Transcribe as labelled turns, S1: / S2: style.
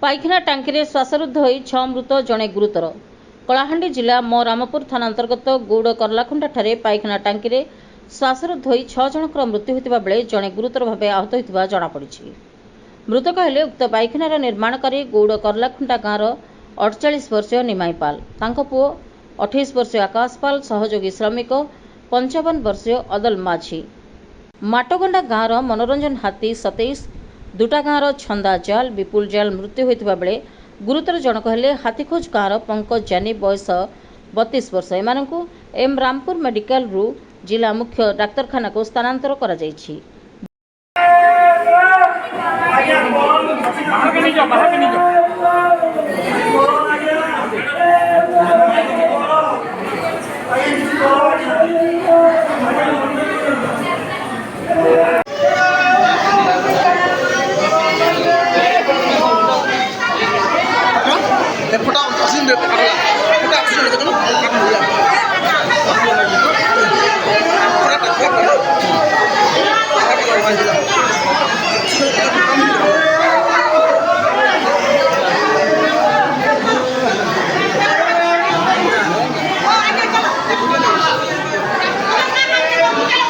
S1: पाइखाना टांकी श्वासरुद्ध हो 6 मृत जड़े गुरुतर। कलाहांडी जिला म रामपुर थाना अंतर्गत गौड़ करलाखुंटा ठारे पाइखाना टांकी श्वासरुद्ध हो 6 जनकर मृत्यु होता बेले जड़े गुरुतर भाव आहत होता जमापड़ी। मृतक हेले उक्त पाइखानार निर्माणकारी गौड़ करलाखुंटा गाँवर 48 वर्षीय निमाई पाल, पुओ 28 वर्षीय आकाश पाल, सहयोगी श्रमिक 55 वर्षीय अदल माझी। माटगंडा गाँवर मनोरंजन हाथी 27, दुटा गाँवर छंदा जाल, विपुल जाल मृत्यु होता बेले गुरुतर जनक हेले हाथीखोज गाँवर पंकज जानी बयस 32 वर्ष। एमानंकु एम रामपुर मेडिकल रु जिला मुख्य डाक्तरखाना को स्थानांतर करा जायछि।
S2: फटाफट